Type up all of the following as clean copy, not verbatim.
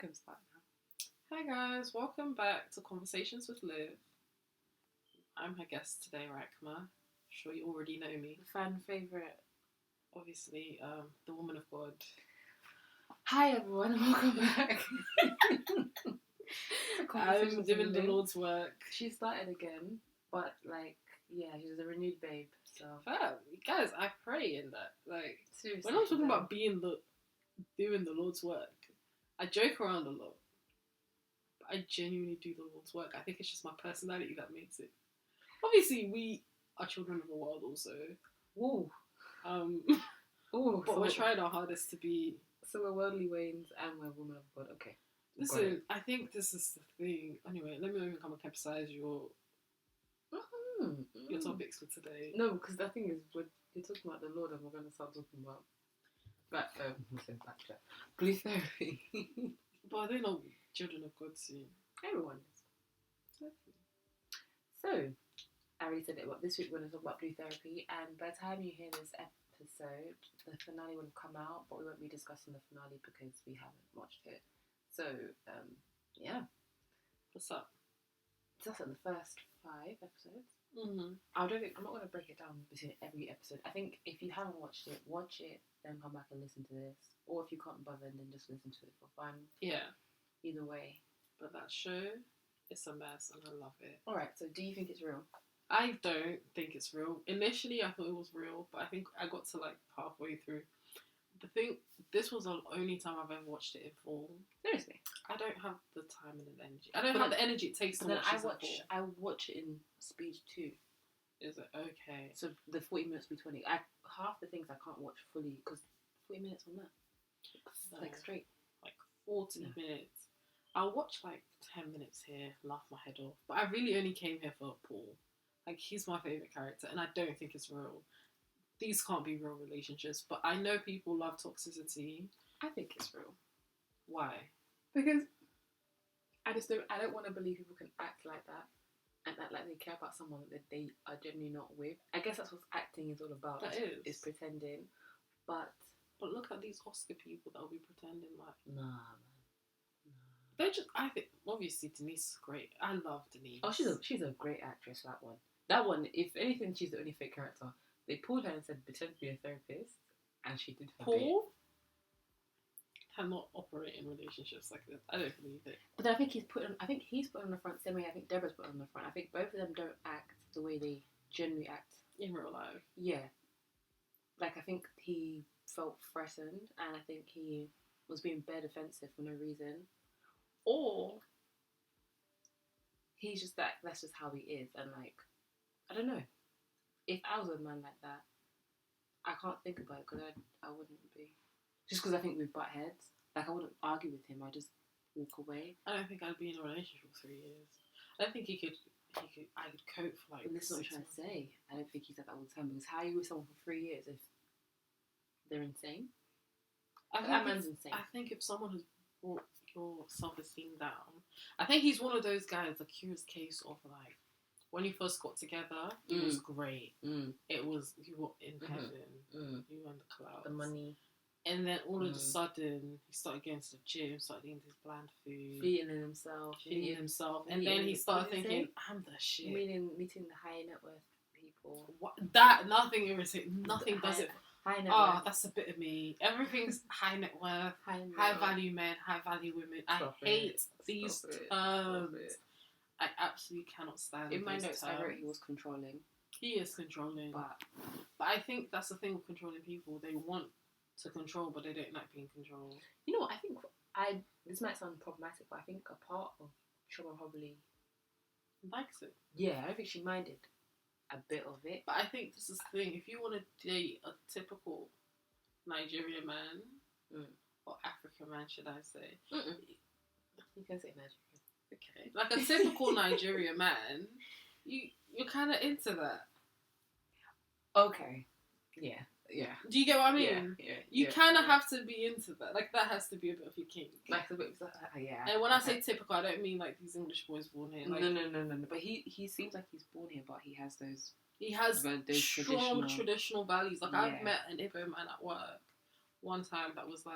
can start now. Hi guys, welcome back to Conversations with Liv. I'm her guest today, Racma. I'm sure you already know me. Fan favourite. Obviously, the woman of God. Hi everyone, welcome back. I'm doing the Lord's work. She started again, but she's a renewed babe. So guys, I pray in that. Like, seriously, when I'm talking about doing the Lord's work, I joke around a lot. But I genuinely do the Lord's work. I think it's just my personality that makes it. Obviously, we are children of the world also. Whoa. But we're trying our hardest to be. So we're worldly wains and we're women of God. Okay. Listen, I think this is the thing. Anyway, let me not even come and emphasize your topics for today. No, because the thing is, you're talking about the Lord and we're going to start talking about blue therapy. But are they not children of God soon? Everyone is. So, I already said it, but this week we're going to talk about blue therapy, and by the time you hear this episode, the finale will have come out, but we won't be discussing the finale because we haven't watched it. So, yeah. What's up? That's the first 5 episodes. Mm-hmm. I'm not going to break it down between every episode. I think if you haven't watched it, watch it, then come back and listen to this. Or if you can't bother, then just listen to it for fun. Yeah. Either way. But that show, it's a mess and I love it. Alright, so do you think it's real? I don't think it's real. Initially, I thought it was real, but I think I got to halfway through. This was the only time I've ever watched it in full. Seriously? I don't have the time and the energy. I don't have the energy it takes to watch this in full. I watch it in speed 2. Is it? Okay. So the 40 minutes be 20. Half the things I can't watch fully because 40 minutes on that. Straight. 40 minutes. I'll watch 10 minutes here, laugh my head off. But I really only came here for Paul. He's my favourite character and I don't think it's real. These can't be real relationships, but I know people love toxicity. I think it's real. Why? Because I don't want to believe people can act like that and act like they care about someone that they are generally not with. I guess that's what acting is all about. That is pretending. But look at these Oscar people that will be pretending like. Nah, man. They're just. I think obviously Denise is great. I love Denise. Oh, she's a great actress. That one. If anything, she's the only fake character. They pulled her and said pretend to be a therapist, and she did her Paul cannot operate in relationships like this. I don't believe it. But I think he's put on the front same way I think Deborah's put on the front. I think both of them don't act the way they generally act in real life. Yeah. I think he felt threatened, and I think he was being bare defensive for no reason. Or he's just that's just how he is, and I don't know. If I was a man like that, I can't think about it because I wouldn't be. Just because I think we butt heads. I wouldn't argue with him. I just walk away. I don't think I'd be in a relationship for 3 years. I don't think I could cope for But that's what I'm trying to say. I don't think he's like that all the time. Because how are you with someone for 3 years if they're insane? That man's insane. I think if someone has brought your self-esteem down, I think he's one of those guys, the curious case of when you first got together, it was great. It was, you were in heaven. You were in the clouds. The money. And then all of a sudden, he started going to the gym, started eating this bland food. Feeding himself. And then he started thinking, I'm the shit. Meeting the high net worth people. What? Nothing irritates, nothing does it. High net worth. That's a bit of me. Everything's high net worth, high value men, high value women. I hate these terms. I absolutely cannot stand in my notes, I wrote he was controlling. He is controlling. But I think that's the thing with controlling people. They want to control, but they don't like being controlled. You know what? I think this might sound problematic, but I think a part of Shoma probably likes it. Yeah, I don't think she minded a bit of it. But I think this is the thing. If you want to date a typical Nigerian man, or African man, should I say? You can say Nigerian. Okay. Like a typical Nigerian man, you're kind of into that. Okay. Yeah. Do you get what I mean? Yeah. You kind of have to be into that. That has to be a bit of your kink. A bit of yeah. And when I say typical, I don't mean these English boys born here. No. But he seems like he's born here, but he has those. He has strong traditional values. I've met an Igbo man at work one time that was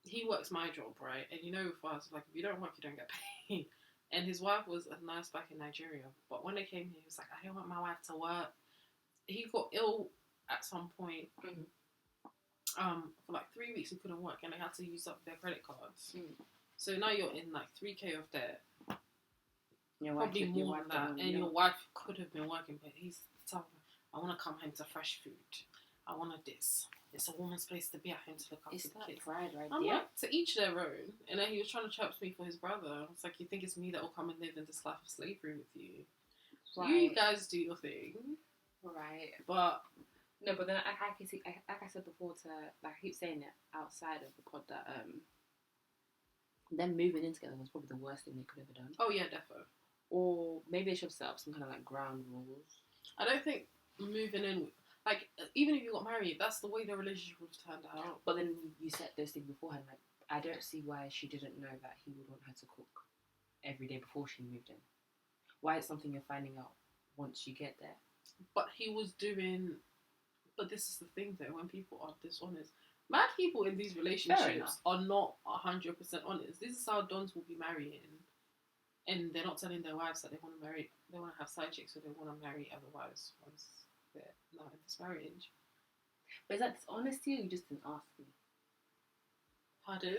he works my job, right? And you know, with us, like, if you don't work, you don't get paid. And his wife was a nurse back in Nigeria. But when they came here, he was like, I don't want my wife to work. He got ill at some point. For like 3 weeks, he couldn't work, and they had to use up their credit cards. So now you're in like 3K of debt. Probably more than that. And your wife could have been working, but he's telling me, I want to come home to fresh food. I want this. It's a woman's place to be at home to look after the kids. Pride, right? I'm like, to each their own. And then he was trying to chirp me for his brother. It's like, you think it's me that will come and live in this life of slavery with you? Right. You guys do your thing. Right. But no, but then I can see, like I said before, I keep saying it outside of the pod that them moving in together was probably the worst thing they could have ever done. Oh yeah, defo. Or maybe they should have set up some kind of like ground rules. I don't think moving in, like, even if you got married, that's the way the relationship would have turned out. But then you said those things beforehand. Like, I don't see why she didn't know that he would want her to cook every day before she moved in. Why it's something you're finding out once you get there. But he was doing. But this is the thing, though. When people are dishonest, mad people in these relationships are not 100% honest. This is how dons will be marrying. And they're not telling their wives that they want to marry, they want to have side chicks, or they want to marry other wives once they're not in this marriage. But is that dishonesty, or you just didn't ask me? Pardon?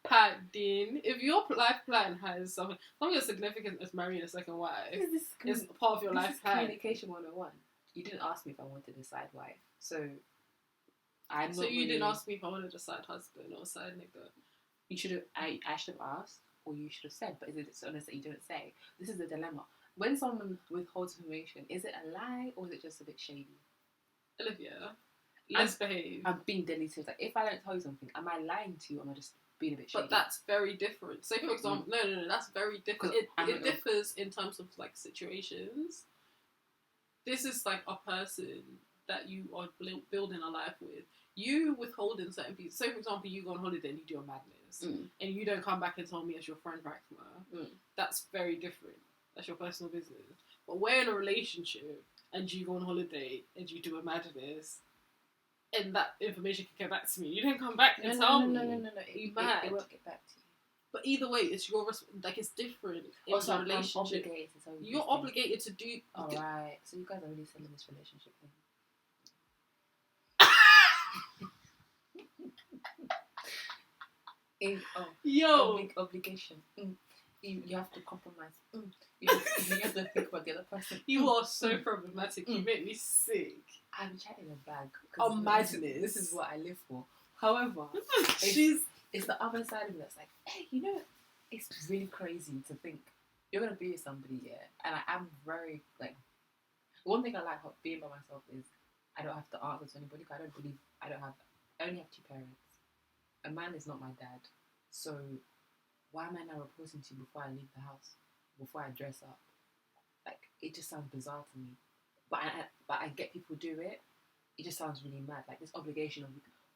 Pardon? If your life plan has something as significant as marrying a second wife, it's part of your life plan. Communication 101. You didn't ask me if I wanted a side wife, so you didn't ask me if I wanted a side husband or a side nigga. You should have. I should have asked. Or you should have said, but is it dishonest that you didn't say? This is the dilemma. When someone withholds information, is it a lie or is it just a bit shady? Olivia, let's behave. I'm being deadly serious. Like, if I don't tell you something, am I lying to you or am I just being a bit shady? But that's very different. So, for example, no, that's very different. It differs in terms of, like, situations. This is, like, a person that you are building a life with. You withholding certain pieces. So, for example, you go on holiday and you do a madness. And you don't come back and tell me as your friend Racma. That's very different. That's your personal business. But we're in a relationship and you go on holiday and you do a madness and that information can get back to me. You don't come back and tell me. No. It won't get back to you. But either way, it's your it's different in a relationship. You're obligated to do. Alright. So you guys are really selling this relationship thing. Obligation. You have to compromise. You have to think about the other person. You are so problematic. You make me sick. I'm chatting a bag. Oh, madness. This is what I live for. However, it's the other side of me that's like, hey, you know, it's really crazy to think you're gonna be with somebody, yeah. And I'm very like, one thing I like about being by myself is I don't have to answer to anybody. I only have two parents. A man is not my dad, so why am I now reporting to you before I leave the house, before I dress up? Like, it just sounds bizarre to me. But I get people do it. It just sounds really mad. Like, this obligation of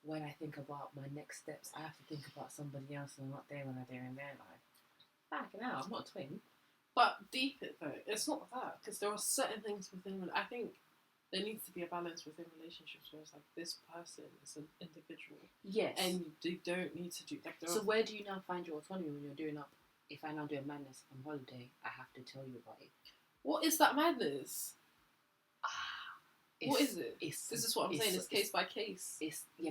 when I think about my next steps, I have to think about somebody else and I'm not there when they're in their life. Backing out, I'm not a twin. But deep it though, it's not that, because there are certain things within. I think there needs to be a balance within relationships where it's like, this person is an individual. Yes. And they don't need to do like. So where do you now find your autonomy when you're doing up? If I now do a madness on holiday, I have to tell you about it. What is that madness? What is it? This is what I'm saying. It's case by case.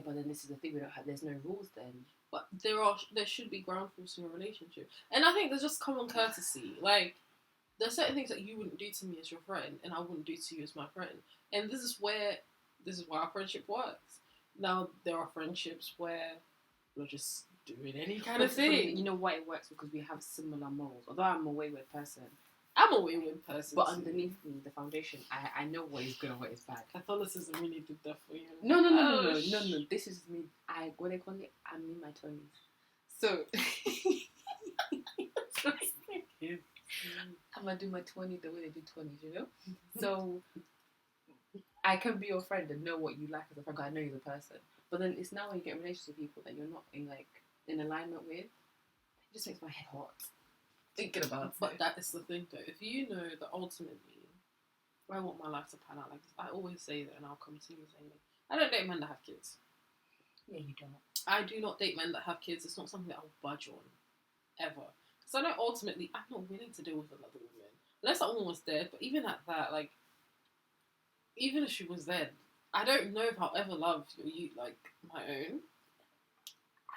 But then this is the thing, we don't have. There's no rules then. But there should be ground rules in a relationship, and I think there's just common courtesy. Like, there are certain things that you wouldn't do to me as your friend, and I wouldn't do to you as my friend. And this is why our friendship works. Now, there are friendships where we're just doing any kind of thing. You know why it works? Because we have similar morals. Although I'm a wayward person. I'm a wayward person. But underneath me, the foundation, I know what is good and what is bad. Catholicism really did that for you. No. This is me. What they call it? I'm in my 20s. So, I'm going to do my 20s the way they do 20s, you know? So, I can be your friend and know what you like as a friend, because I know you're the person. But then it's now when you get in relationships with people that you're not in alignment with, it just makes my head hot. Thinking about it. But that is the thing though. If you know that ultimately I want my life to pan out like this, I always say that and I'll come to you saying, I don't date men that have kids. Yeah, you don't. I do not date men that have kids. It's not something that I'll budge on, ever. Because I know ultimately I'm not willing to deal with another woman. Unless that woman was dead, but even at that, like, even if she was dead, I don't know if I'll ever love you like my own.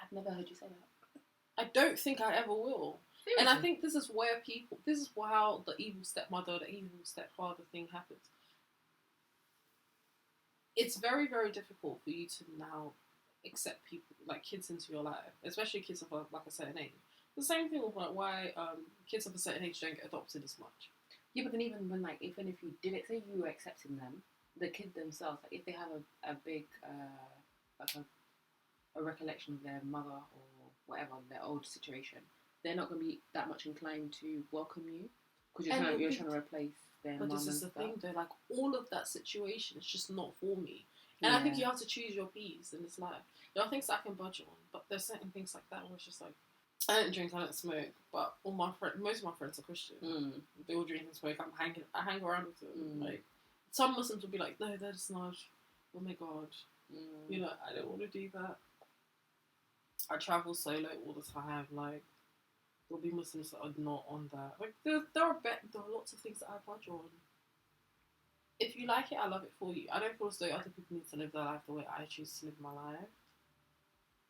I've never heard you say that. I don't think I ever will. Seriously? And I think this is how the evil stepmother, the evil stepfather thing happens. It's very, very difficult for you to now accept people, like kids into your life, especially kids of like a certain age. The same thing with like why kids of a certain age don't get adopted as much. Yeah, but then even when like even if you did it, say you were accepting them, the kid themselves, like if they have a big like a recollection of their mother or whatever, their old situation, they're not going to be that much inclined to welcome you because you're trying to replace their mum. But this is the thing though, like all of that situation is just not for me. And Yeah. I think you have to choose your P's in this life. There are things that I can budge on, but there's certain things like that where it's just like, I don't drink, I don't smoke, but most of my friends are Christian. They all drink and smoke. I hang around with them. Like some Muslims will be like, no, they're just not. Oh my god, you know, I don't want to do that. I travel solo all the time. Like there'll be Muslims that are not on that. Like there are lots of things that I budge on. If you like it, I love it for you. I don't feel as though other people need to live their life the way I choose to live my life.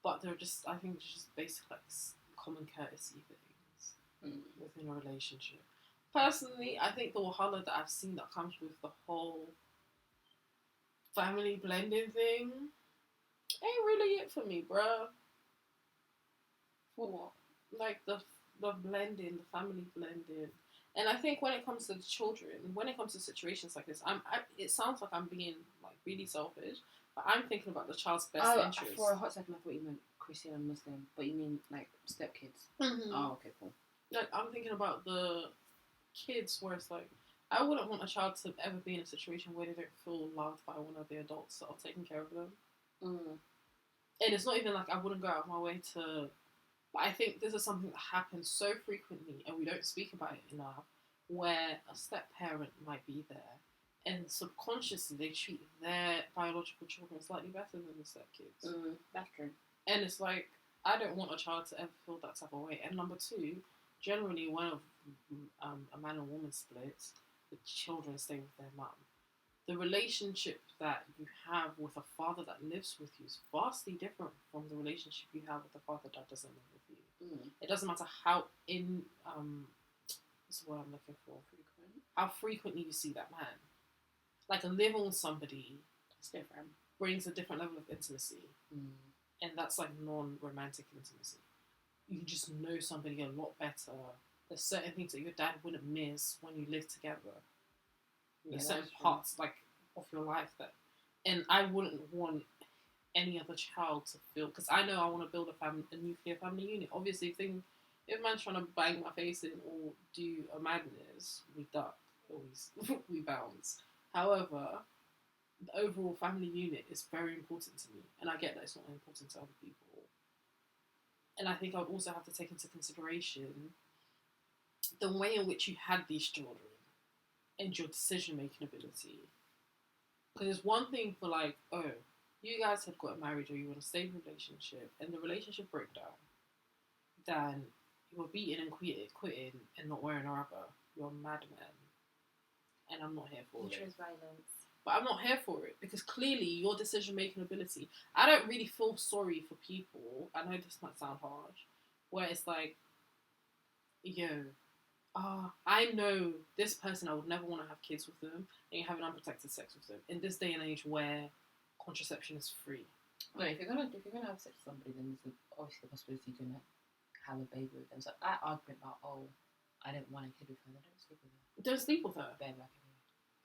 But they're just, I think, it's just basic like common courtesy things within a relationship. Personally, I think the wahala that I've seen that comes with the whole family blending thing ain't really it for me, bruh. For what? Like the blending, the family blending. And I think when it comes to the children, when it comes to situations like this, it sounds like I'm being like really selfish, but I'm thinking about the child's best interest. For a hot second, I thought you meant Christian and Muslim, but you mean like stepkids. Mm-hmm. Oh, okay, cool. Like I'm thinking about the kids, where it's like I wouldn't want a child to ever be in a situation where they don't feel loved by one of the adults that are taking care of them. And it's not even like I wouldn't go out of my way to. But I think this is something that happens so frequently, and we don't speak about it enough, where a step-parent might be there, and subconsciously they treat their biological children slightly better than the step-kids. That's true. And it's like, I don't want a child to ever feel that type of way. And number two, generally when a man and woman splits, the children stay with their mum. The relationship that you have with a father that lives with you is vastly different from the relationship you have with a father that doesn't live with you. It doesn't matter how what's the word I'm looking for? How frequently you see that man. Like living with somebody, it's different. Brings a different level of intimacy, and that's like non-romantic intimacy. You just know somebody a lot better. There's certain things that your dad wouldn't miss when you live together. There's certain parts like of your life that, and I wouldn't want any other child to feel, because I know I want to build a nuclear family unit. Obviously, if man's trying to bang my face in or do a madness, we duck, always we bounce. However, the overall family unit is very important to me, and I get that it's not important to other people. And I think I would also have to take into consideration the way in which you had these children and your decision-making ability. Because it's one thing for like, oh, you guys have got married or you're in a stable relationship and the relationship broke down, then you're beaten and quitting and not wearing a rubber. You're a madman. And I'm not here for it. Choose violence. But I'm not here for it because clearly your decision-making ability, I don't really feel sorry for people. I know this might sound harsh, where it's like, yo, I know this person, I would never want to have kids with them, and you have an unprotected sex with them in this day and age where contraception is free. No, if you're gonna have sex with somebody, then there's obviously the possibility you're gonna have a baby with them. So that argument about I don't want a kid with her, Don't sleep with her. Bare black.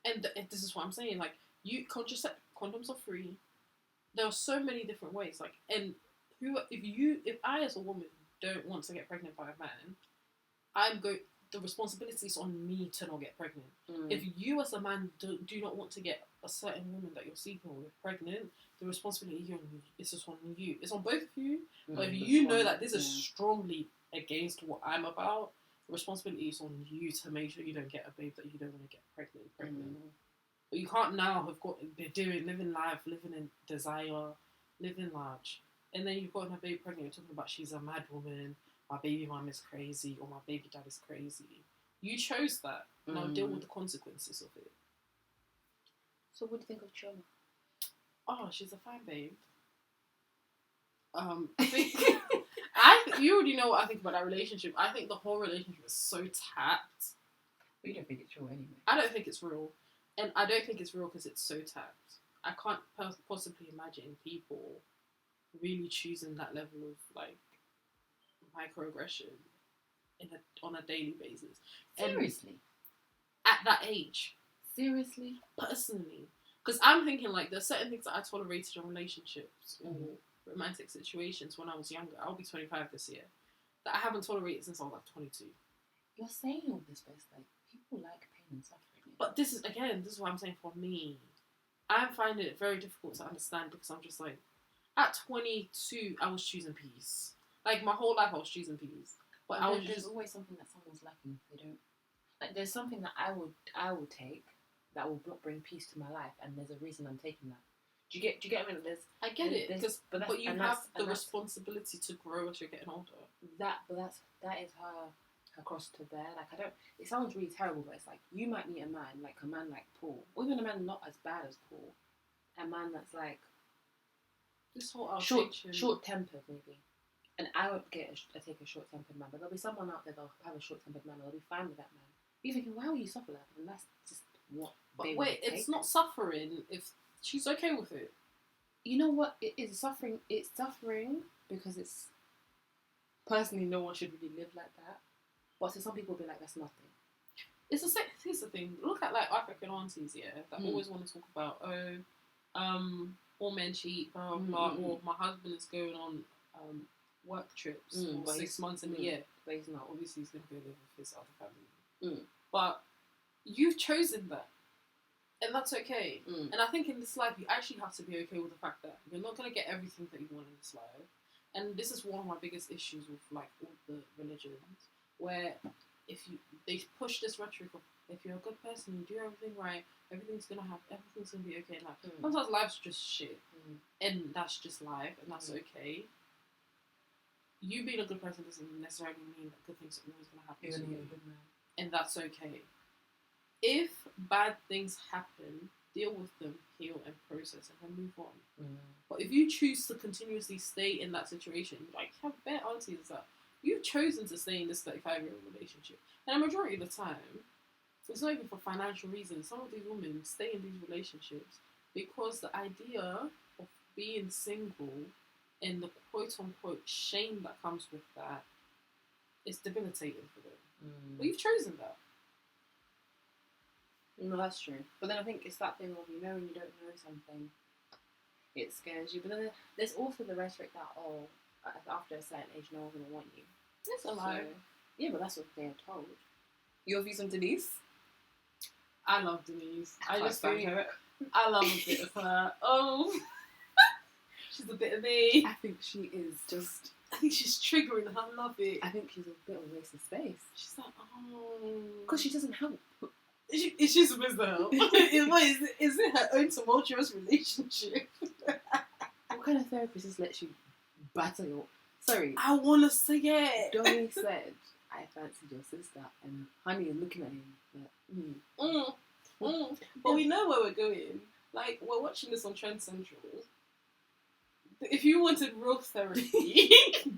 And this is what I'm saying. Like condoms are free. There are so many different ways. Like, and if I as a woman don't want to get pregnant by a man, the responsibility is on me to not get pregnant. If you as a man do not want to get a certain woman that you're sleeping with pregnant, the responsibility is just on you. It's on both of you. But if you know that this is strongly against what I'm about, the responsibility is on you to make sure you don't get a babe that you don't want to get pregnant. But you can't now living life, living in desire, living large, and then you've gotten her baby pregnant, you're talking about she's a mad woman, my baby mum is crazy, or my baby dad is crazy. You chose that. Now deal with the consequences of it. So what do you think of Chioma? Oh, she's a fine babe. I think you already know what I think about that relationship. I think the whole relationship is so tapped. But you don't think it's real anyway. I don't think it's real, and I don't think it's real because it's so tapped. I can't possibly imagine people really choosing that level of like microaggression on a daily basis. Seriously? At that age. Seriously? Personally. Because I'm thinking like there's certain things that I tolerated in relationships or romantic situations when I was younger. I'll be 25 this year. That I haven't tolerated since I was like 22. You're saying all this, but it's like people like pain and suffering. But this is what I'm saying for me. I'm finding it very difficult to understand because I'm just like, at 22, I was choosing peace. Like my whole life I was choosing peace. But there's always something that someone's lacking if they don't. Like there's something that I would take that will bring peace to my life, and there's a reason I'm taking that. Do you get what I mean? I get it, but you have the responsibility to grow as you're getting older. That is her cross to bear. Like I don't. It sounds really terrible, but it's like you might meet a man like Paul, or even a man not as bad as Paul, a man that's like this whole short tempered maybe. And I won't take a short tempered man, but there'll be someone out there that'll have a short tempered man, and they'll be fine with that man. You're thinking, why would you suffer that? And that's just what. But wait, it's not suffering if she's okay with it. You know what? It is suffering. It's suffering because it's. Personally, no one should really live like that. But to some people, be like, that's nothing. Here's the thing. Look at like African aunties, yeah, that always want to talk about, all men cheat, blah blah blah, or my husband is going on work trips for 6 months in a year. But he's not. Obviously, he's going to go live with his other family. But you've chosen that. And that's okay. And I think in this life, you actually have to be okay with the fact that you're not going to get everything that you want in this life. And this is one of my biggest issues with like all the religions, where they push this rhetoric of if you're a good person, you do everything right, everything's gonna be okay. Like sometimes life's just shit, and that's just life, and that's okay. You being a good person doesn't necessarily mean that good things are always gonna happen to you, and that's okay. If bad things happen, deal with them, heal and process, and then move on. But if you choose to continuously stay in that situation, like have bare aunties that you've chosen to stay in this 35-year-old relationship, and a majority of the time, it's not even for financial reasons. Some of these women stay in these relationships because the idea of being single and the quote-unquote shame that comes with that is debilitating for them. But you've chosen that. No, that's true. But then I think it's that thing of, you know, when you don't know something, it scares you. But then there's also the rhetoric that, after a certain age, no one's going to want you. That's a lie. Yeah, but that's what they're told. Your views on Denise? I love Denise. I love a bit of her. She's a bit of me. I think she is just... I think she's triggering and I love it. I think she's a bit of a waste of space. She's like, because she doesn't help. Is she supposed to help? Is it her own tumultuous relationship? What kind of therapist just lets you battle your... Sorry. I want to say it. Donnie said, I fancied your sister, and Honey is looking at him like, But we know where we're going. Like, we're watching this on Trend Central. If you wanted real therapy,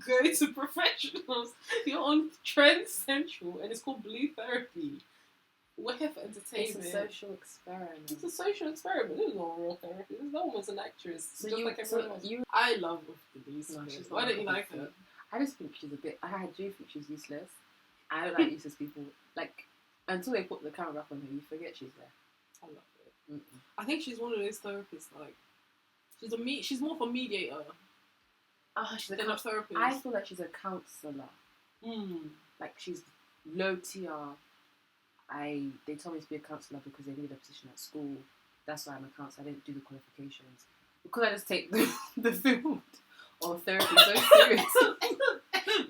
go to professionals. You're on Trend Central, and it's called Blue Therapy. We're here for entertainment. It's a social experiment. It's a social experiment. This is not a real therapy. No one's an actress. So just like everyone else. I love Denise. No, why don't you like her? I just think she's a bit... I do think she's useless. I don't like useless people. Like, until they put the camera back on her, you forget she's there. I love it. I think she's one of those therapists, like... She's more of a mediator. She's than a therapist. I feel like she's a counsellor. Like, she's low TR. They told me to be a counsellor because they needed a position at school. That's why I'm a counsellor. I didn't do the qualifications. Because I just take the field of therapy so seriously.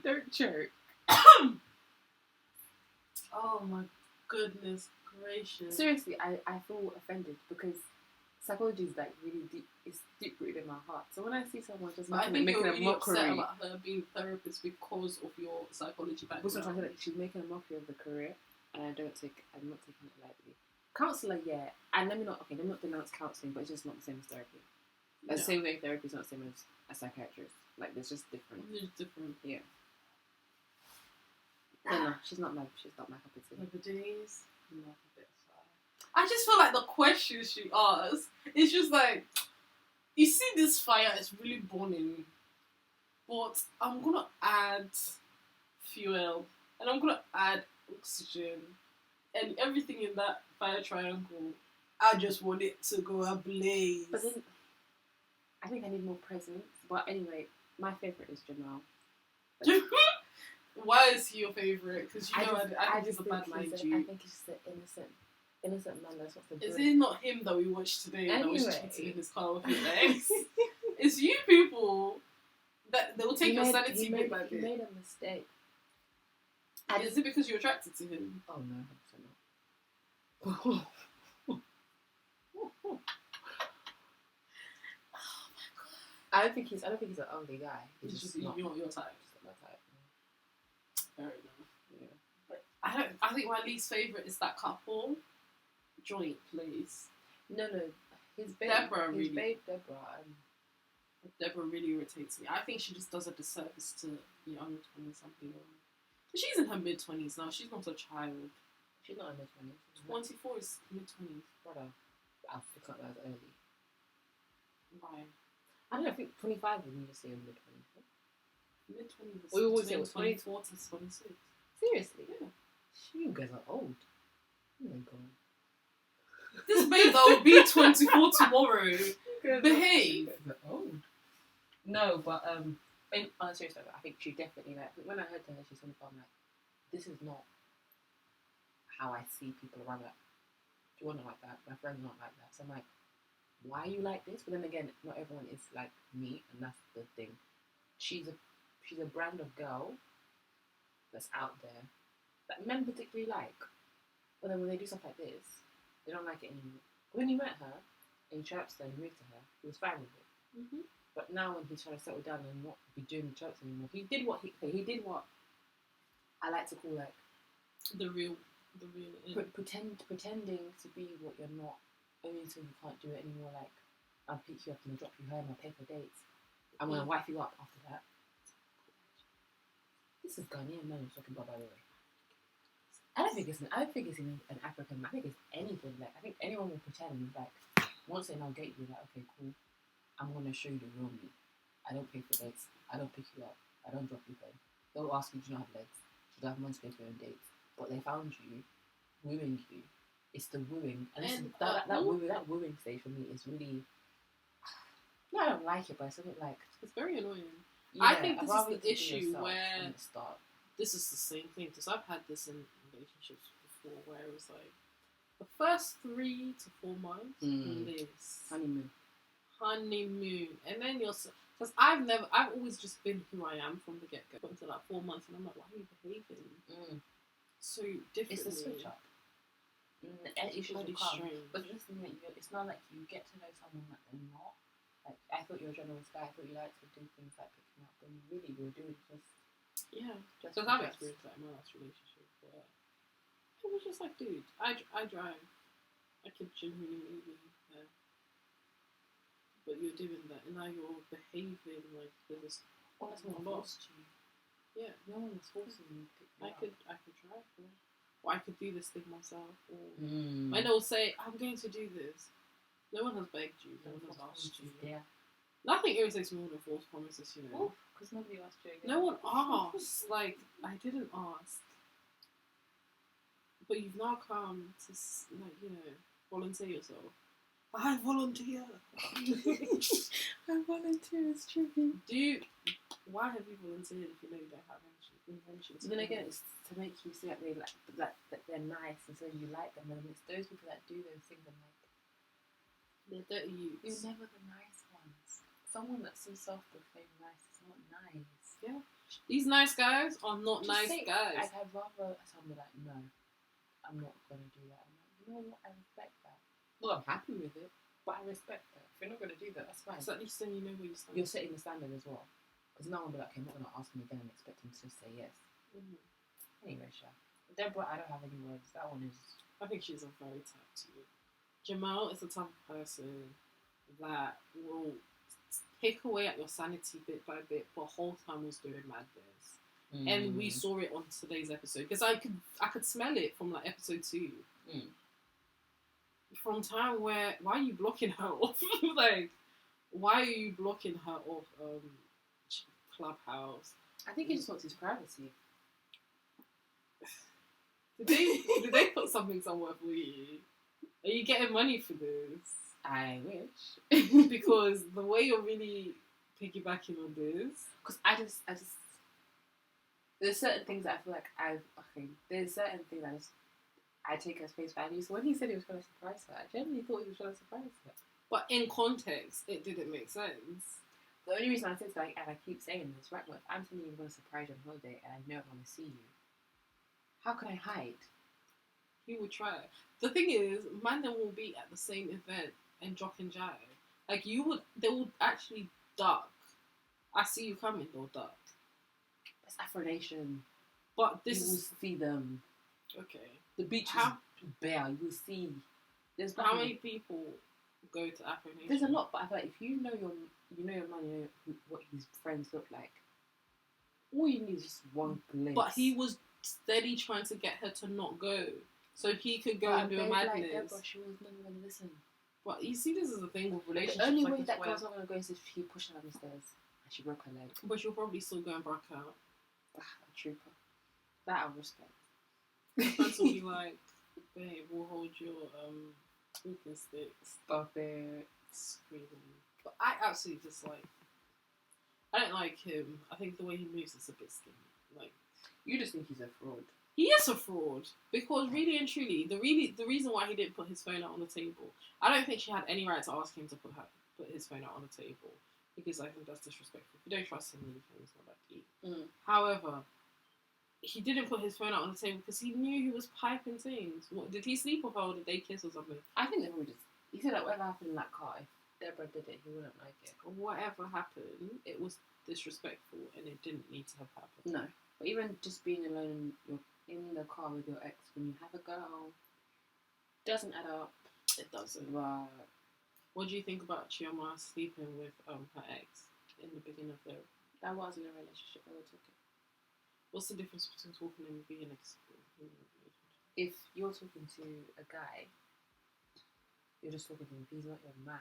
Don't joke. Oh my goodness gracious. Seriously, I feel offended because psychology is like really deep. It's deep rooted in my heart. So when I see someone just But I making, think you're making a really mockery, upset about her being a therapist because of your psychology what's what I'm trying to background. say, like, she's making a mockery of the career, and I'm not taking it lightly. Counselor, yeah, and let me not denounce counselling, but it's just not the same as therapy. The Yeah. same way therapy is not the same as a psychiatrist. Like, there's just different. It's different. Yeah. No, she's not my cup of tea. Nowadays, I'm not a bit shy. I just feel like the questions she asks, it's just like, you see this fire is really burning, but I'm gonna add fuel and I'm gonna add oxygen and everything in that fire triangle. I just want it to go ablaze. But then, I think I need more presence. But anyway, my favourite is Jamal. Why is he your favourite? Because I think he's a think bad mind Jew. I think he's just an innocent man that's not the Is it not him that we watched today that was Anyway. cheating in his car with your ex? It's you people that they will take your sanity bit by He bit. made a mistake. Is it because you're attracted to him? Oh no, 100% not. I don't think he's an ugly guy. He's just not you're your type. just not my type. Fair enough. Yeah. But I think my least favourite is that couple. Joint, please. No, his babe, Deborah his really- babe Deborah. Deborah really irritates me. I think she just does a disservice to young 20-something. She's in her mid-20s now. She's not a child. She's not in her 20s. 24 is mid-20s. Brother, I'll fix up that early. Why? I don't know. I think 25 would need to say in mid 20s. Mid-20s is We always say between 20 24 to 26. Seriously? Yeah. You guys are old. Oh my god. This babe that will be 24 tomorrow. Behave. You guys are old. No, but on a serious note, I think she definitely when I heard her, she's 25. I'm like, this is not how I see people around. Like, you're not like that. My friends are not like that. So I'm like, why are you like this? But then again, not everyone is like me, and that's the thing. She's a brand of girl that's out there that men particularly like. But then when they do stuff like this, they don't like it anymore. When you met her in Chirpster and you moved to her, he was fine with it. Mm-hmm. But now when he's trying to settle down and not be doing the Chirps anymore, he did what I like to call like The real. pretending to be what you're not, only until you can't do it anymore. Like, I'll pick you up and drop you home, I'll pay for dates. I'm gonna wife you up after that. This is Ghanaian man I'm talking about, by the way. I don't think it's an African. I think it's anything. Like, I think anyone will pretend like once they now get you, like, okay, cool. I'm gonna show you the real me. I don't pay for dates. I don't pick you up. I don't drop you home. They'll ask you, do you not have legs? Do you have money to pay for your own dates? But they found you, wooing you. It's the wooing, and that wooing stage for me is really. No, I don't like it, but it's something like It's very annoying. yeah, I think I'd this is rather the you to be issue yourself where from the start. this is the same thing, because I've had this in relationships before where it was like the first 3 to 4 months, bliss, honeymoon, and then you're because I've always just been who I am from the get go until like 4 months, and I'm like, why are you behaving so differently? It's the switch up. Issues will Bloody come, strange. but listen, it's not like you get to know someone that they're not. Like, I thought you were a generous guy. I thought you liked to do things like picking up, when really you were doing just Yeah, just. because I've experienced that in my last relationship, but it was just like, dude, I drive. I could genuinely meet you there. But you're doing that, and now you're behaving like there's Well, that's not lost. forced you. Yeah, No one was forcing you to pick me I up. could drive, or I could do this thing myself, or Mm. and they'll say, I'm going to do this. No one has begged you, no one has asked you. Yeah. Nothing irritates me more than false promises, you know. Because nobody asked you again. No one asked. Like, I didn't ask. But you've now come to, like, you know, volunteer yourself. I volunteer. I volunteer as tribute. Why have you volunteered if you know you don't have intentions? Then again, it's to make you see that that they're nice, and so you like them. And it's those people that do those things and like They're dirty youths. you're never the nice ones. Someone that's so self-proclaimed nice is not nice. Yeah. These nice guys are not Just nice say, guys. I'd rather someone be like, no, I'm not going to do that. I'm like, you know what? I respect that. Well, I'm happy with it, But I respect that. If you're not going to do that, that's fine. So at least then you know where you stand. You're setting the standard as well. Because now I'm like, okay, I'm not going to ask him again and expect him to just say yes. Mm-hmm. Anyway, Sha. Deborah, I don't have any words. That one is... I think she's a very type 2. Jamal is the type of person that will pick away at your sanity bit by bit, but the whole time was doing madness. And we saw it on today's episode because I could smell it from like episode 2. From time where, why are you blocking her off? Like, why are you blocking her off Clubhouse? I think he just wants his privacy. Did they put something somewhere for you? Are you getting money for this? I wish. Because the way you're really piggybacking on this. Because I just there's certain things that I feel like there's certain things I take as face value. So when he said he was trying to surprise her, I genuinely thought he was trying to surprise her. But in context, it didn't make sense. The only reason I said that, and I keep saying this, right? Well, if I'm telling you I'm going to surprise you on holiday and I know I'm going to see you, how can I hide? He would try. The thing is, man, then will be at the same event and jock and jive. Like they would actually duck. I see you coming, they'll duck. That's Afro Nation. But this you will see them. Okay. The beach is bare. You will see. There's how many people go to Afro Nation? There's a lot, but I feel like if you know your man, you know what his friends look like. All you need is just one glimpse. But he was steady trying to get her to not go, so he could go and do a madness. Like Deborah, she was never going to listen. But you see, this is the thing with relationships. The only way that girl's not going to go is if he pushed her down the stairs and she broke her leg. But she'll probably still go and break out. A trooper. That I respect. Friends will be like, babe, we'll hold your walking stick. Stop it. Screaming. But I absolutely just like, I don't like him. I think the way he moves is a bit skinny. Like, you just think he's a fraud. He is a fraud because really and truly, the reason why he didn't put his phone out on the table, I don't think she had any right to ask him to put his phone out on the table because I think that's disrespectful. If you don't trust him, leave him. It's not that deep. However, he didn't put his phone out on the table because he knew he was piping things. What, did he sleep with her or did they kiss or something? I think they probably just. He said that whatever happened in that car, if Deborah did it, he wouldn't like it. Whatever happened, it was disrespectful and it didn't need to have happened. No, but even just being alone, you're in the car with your ex when you have a girl doesn't add up. It doesn't. But what do you think about Chioma sleeping with her ex in the beginning of their? That wasn't a relationship. They were talking. What's the difference between talking and being ex? If you're talking to a guy, you're just talking to him. He's not your man.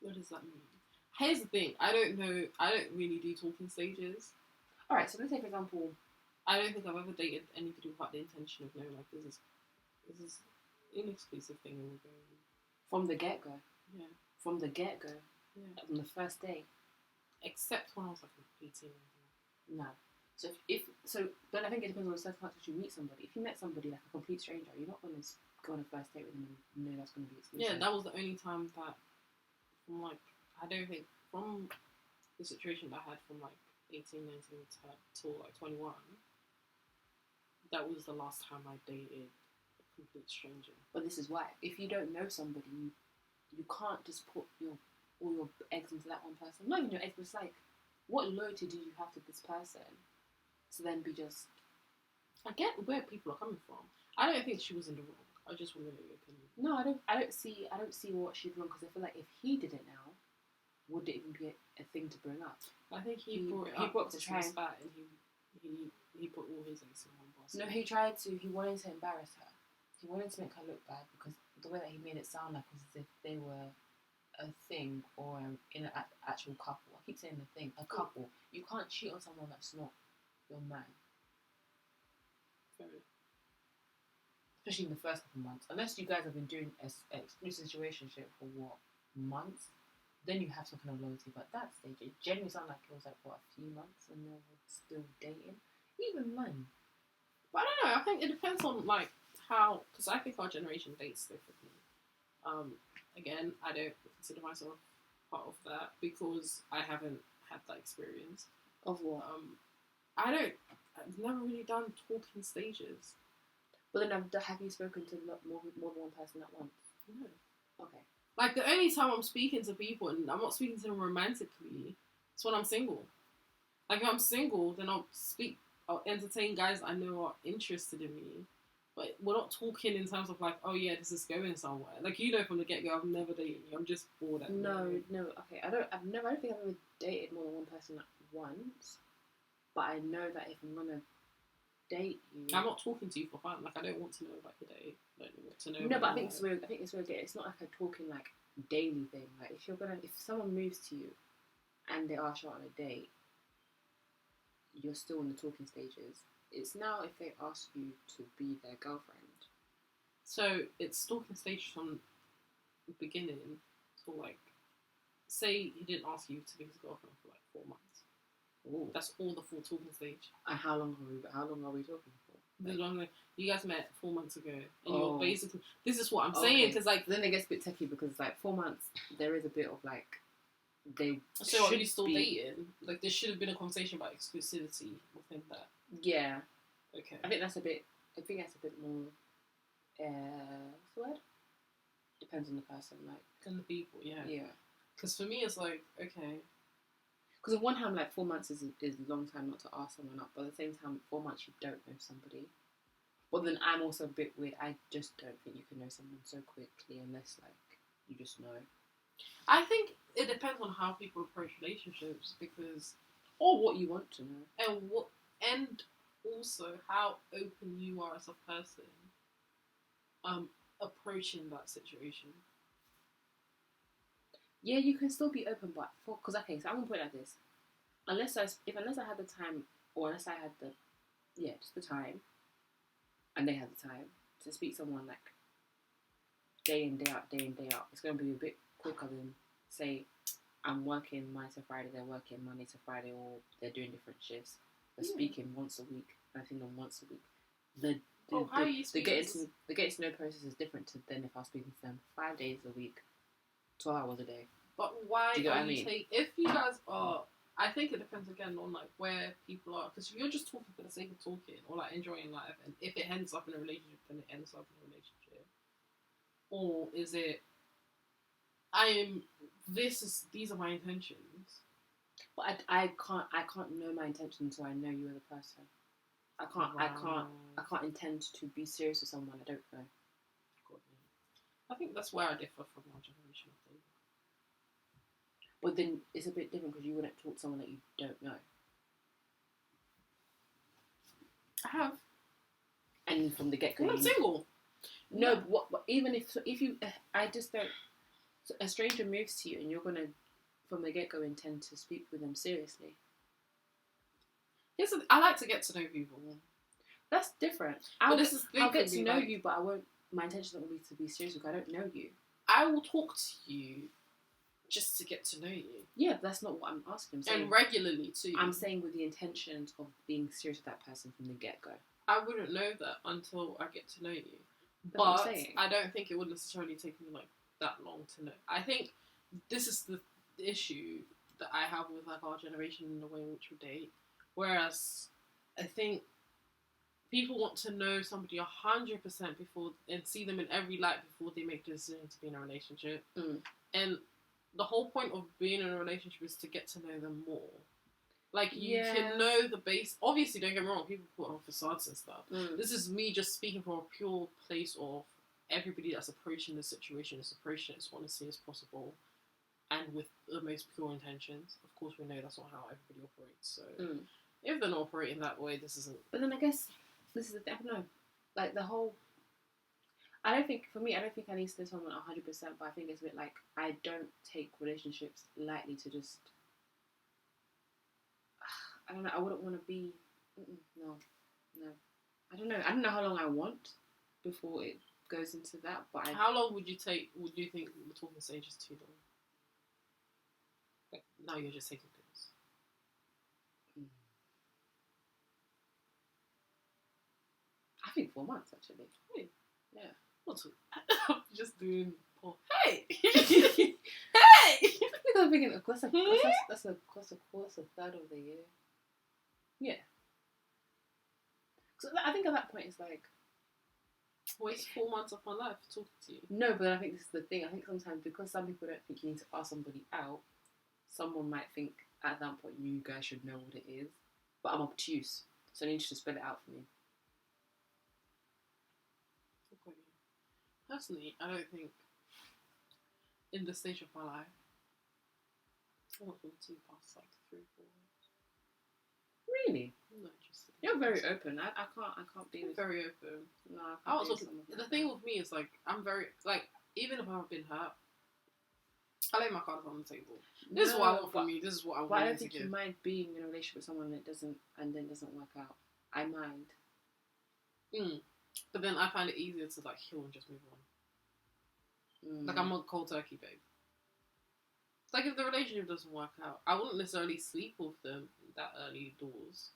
What does that mean? Here's the thing. I don't know. I don't really do talking stages. All right. So let's say, for example, I don't think I've ever dated anybody without the intention of knowing like this is an exclusive thing and we're going from the get go. Yeah. From the get go. Yeah. From the first day. Except when I was like 18. No. So then I think it depends on the circumstances you meet somebody. If you met somebody like a complete stranger, you're not going to go on a first date with them and know that's going to be exclusive. Yeah, that was the only time that from like I don't think from the situation that I had from like 18, 19 to like 21. That was the last time I dated a complete stranger. But this is why. If you don't know somebody, you can't just put all your eggs into that one person. Not even your eggs, but it's like, what loyalty do you have to this person to then be just... I get where people are coming from. I don't think she was in the wrong. I just want to know your opinion. No, I don't see what she did wrong because I feel like if he did it now, would it even be a thing to bring up? I think he brought it up. He brought to try and he put all his eggs in one basket. No, he wanted to embarrass her. He wanted to make her look bad because the way that he made it sound like was as if they were a thing or in an actual couple. I keep saying the thing, a couple. You can't cheat on someone that's not your man. Fair. Especially in the first couple of months. Unless you guys have been doing an exclusive situationship for what, months? Then you have some kind of loyalty. But at that stage, it genuinely sounded like it was like, what, a few months and they were still dating? Even then. But I don't know. I think it depends on like how, because I think our generation dates differently. Again, I don't consider myself part of that because I haven't had that experience. Of what? I've never really done talking stages. But then have you spoken to more than one person at once? No. Okay. Like, the only time I'm speaking to people, and I'm not speaking to them romantically, it's when I'm single. Like, if I'm single, then I'll entertain guys I know are interested in me. But we're not talking in terms of like, oh yeah, this is going somewhere. Like, you know from the get-go, I've never dated you. I'm just bored at the moment. No. Okay, I don't think I've ever dated more than one person at once. But I know that if I'm gonna date you, I'm not talking to you for fun. Like, I don't want to know about your day. I don't want to know. No, about but I your think life. it's weird. It's not like a talking like daily thing. Like if someone moves to you and they ask you out on a date, you're still in the talking stages. It's now if they ask you to be their girlfriend. So it's stalking stage from the beginning. So like, say he didn't ask you to be his girlfriend for like 4 months. Ooh. That's all the full talking stage. And how long are we talking for? Like, you guys met 4 months ago, and you're basically. This is what I'm saying, okay. because like then it gets a bit techie because like 4 months there is a bit of like they. So are you still dating? Like, there should have been a conversation about exclusivity within that. Yeah. Okay. I think that's a bit more. What's the word? Depends on the person, like. And the people, yeah. Yeah. Because for me, it's like, okay. Because on one hand, like 4 months is a long time not to ask someone up, but at the same time, 4 months you don't know somebody. But then I'm also a bit weird. I just don't think you can know someone so quickly unless like you just know. I think it depends on how people approach relationships, because or what you want to know, and also how open you are as a person approaching that situation. Yeah, you can still be open, but because okay, so I'm gonna put it like this: unless I had the time, or unless I had just the time, and they had the time to speak to someone like day in day out, it's gonna be a bit quicker than say I'm working Monday to Friday, they're working Monday to Friday, or they're doing different shifts. They're speaking once a week. I think them once a week. The getting to know process is different than if I was speaking to them 5 days a week, 12 hours a day. But why do you are you taking? If you guys are, I think it depends again on like where people are. Because if you're just talking for the sake of talking or like enjoying life, and if it ends up in a relationship, then it ends up in a relationship. Or is it? These are my intentions. But I can't know my intentions until I know you as a person. I can't intend to be serious with someone I don't know. I think that's where I differ from our generation. But then it's a bit different because you wouldn't talk to someone that you don't know. I have. And from the get-go, I'm single. No, but even if you, I just don't. So a stranger moves to you, and you're gonna, from the get-go, intend to speak with them seriously. Yes, I like to get to know people. That's different. I'll get to know you, but I won't. My intention will be to be serious because I don't know you. I will talk to you just to get to know you. Yeah, that's not what I'm asking. And regularly too. I'm saying with the intentions of being serious with that person from the get-go. I wouldn't know that until I get to know you. But I don't think it would necessarily take me like that long to know. I think this is the issue that I have with like our generation and the way in which we date. Whereas I think people want to know somebody 100% before and see them in every light before they make the decision to be in a relationship. And the whole point of being in a relationship is to get to know them more. Like, you can know the base. Obviously, don't get me wrong, people put on facades and stuff. This is me just speaking from a pure place of everybody that's approaching the situation is approaching it as honestly as possible and with the most pure intentions. Of course, we know that's not how everybody operates. So, if they're not operating that way, this isn't. But then I guess this is the thing. I don't know. Like, the whole. I don't think I need to know someone 100%, but I think it's a bit like I don't take relationships lightly to just. I don't know. I wouldn't want to be. No. I don't know. I don't know how long I want before it goes into that. But how long would you take? Would you think the talking stage is too long? Like, now you're just taking pills. I think 4 months actually. Hey. Yeah. What's I'm just doing. Hey. Hey. I'm thinking, that's a third of the year. Yeah. So I think at that point it's like, Waste 4 months of my life talking to you. No, but I think this is the thing. I think sometimes because some people don't think you need to ask somebody out, someone might think at that point you guys should know what it is. But I'm obtuse, so I need you to spell it out for me. Personally, I don't think in this stage of my life, I'm not going to pass like 3, 4 months. Really? I'm not interested. You're very open. I can't be very open. No, I I can't was looking. The thing with me is like I'm very like even if I've been hurt, I lay my cards on the table. This is what I want from you. This is what I want. But I don't think you mind being in a relationship with someone that doesn't work out. I mind. But then I find it easier to like heal and just move on. Like I'm a cold turkey, babe. Like if the relationship doesn't work out, I wouldn't necessarily sleep with them that early doors.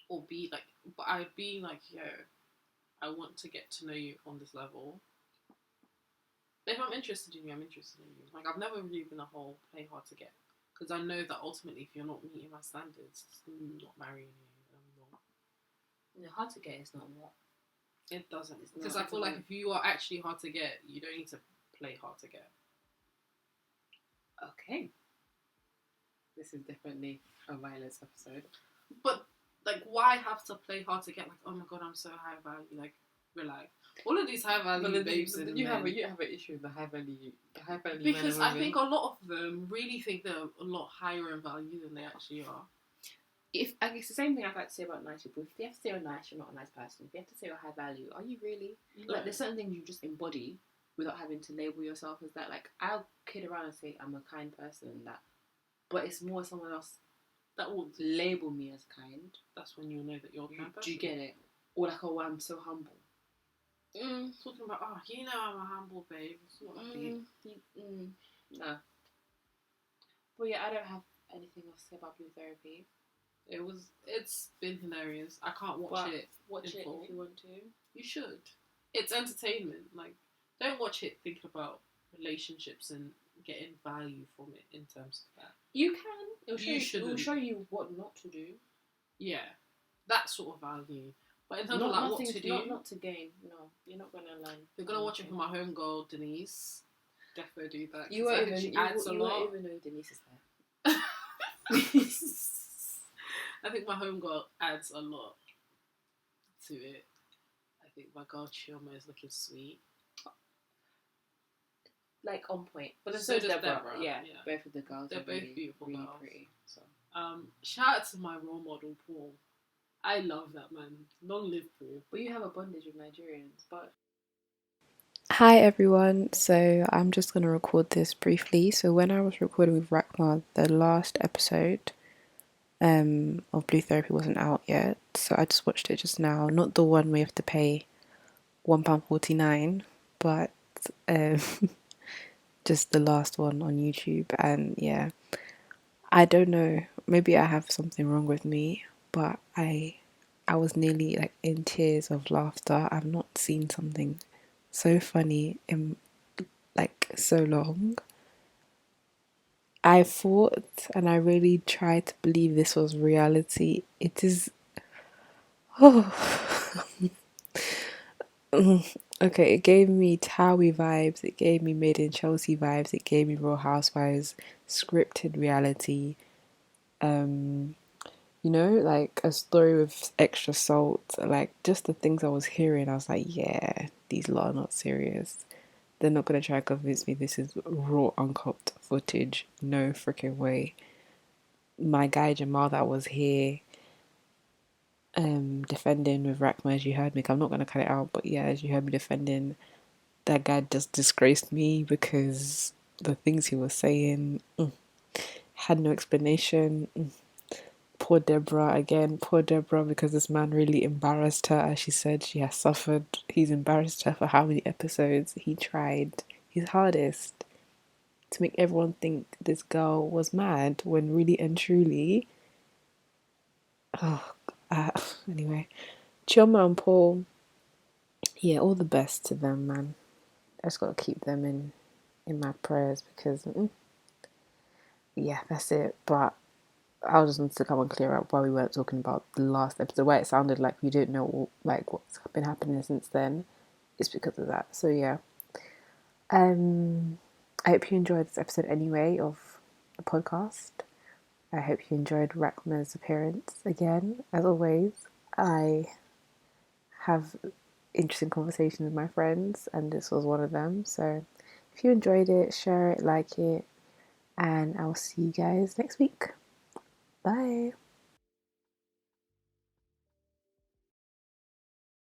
Or be like, but I'd be like, yo, I want to get to know you on this level. If I'm interested in you, I'm interested in you. Like I've never really been a whole play hard to get, because I know that ultimately, if you're not meeting my standards, I'm not marrying you. I'm not. No, hard to get is not what. It doesn't, because I feel like if you are actually hard to get, you don't need to play hard to get. Okay. This is definitely a violence episode. But like, why have to play hard to get? Like, oh my god, I'm so high value. Like, relax. All of these high value babes and you have an issue with the high value because I think a lot of them really think they're a lot higher in value than they actually are. If I guess the same thing I'd like to say about nice people. If you have to say you're nice, you're not a nice person. If you have to say you're high value, are you really? No. Like, there's certain things you just embody without having to label yourself as that. Like, I'll kid around and say I'm a kind person and that, but it's more someone else that will label me as kind. That's when you'll know that you're a kind person. Do you get it? Or like, oh, I'm so humble. Talking about, oh, you know I'm a humble babe. No. But yeah, I don't have anything else to say about Blue Therapy. It's been hilarious. I can't watch it. Watch it if you want to. You should. It's entertainment. Like, don't watch it thinking about relationships and getting value from it in terms of that. You can. It will show you what not to do. Yeah, that sort of value. But in terms of like what to do, not to gain. No, you're not gonna learn. You're gonna watch it for my homegirl Denise. Definitely do that. You won't even know Denise is there. I think my homegirl adds a lot to it. I think my girl Chioma is looking sweet. Like on point. But so does Deborah. Yeah, both of the girls. They're both really, beautiful really girls. Pretty, so. Shout out to my role model, Paul. I love that man. Long live Paul. But you have a bondage with Nigerians, but... Hi everyone, so I'm just going to record this briefly. So when I was recording with Racma, the last episode of Blue Therapy wasn't out yet, so I just watched it just now. Not the one we have to pay £1.49, but just the last one on YouTube. And yeah, I don't know, maybe I have something wrong with me, but I was nearly like in tears of laughter. I've not seen something so funny in like so long. I thought and I really tried to believe this was reality. It is okay, it gave me Towie vibes, it gave me Made in Chelsea vibes, it gave me Real Housewives scripted reality. You know, like a story with extra salt, like just the things I was hearing, I was like, yeah, these lot are not serious. They're not going to try to convince me this is raw, uncut footage. No freaking way. My guy Jamal that was here defending with Racma, as you heard me, I'm not going to cut it out, but yeah, as you heard me defending, that guy just disgraced me because the things he was saying had no explanation. Poor Deborah, again, poor Deborah, because this man really embarrassed her. As she said, she has suffered. He's embarrassed her for how many episodes he tried his hardest to make everyone think this girl was mad when really and truly... anyway, Chioma and Paul, yeah, all the best to them, man. I just got to keep them in my prayers because, yeah, that's it. But I just wanted to come and clear up why we weren't talking about the last episode, why it sounded like we didn't know like what's been happening since then. It's because of that. So yeah. I hope you enjoyed this episode anyway of the podcast. I hope you enjoyed Racma's appearance again. As always, I have interesting conversations with my friends, and this was one of them. So if you enjoyed it, share it, like it, and I'll see you guys next week.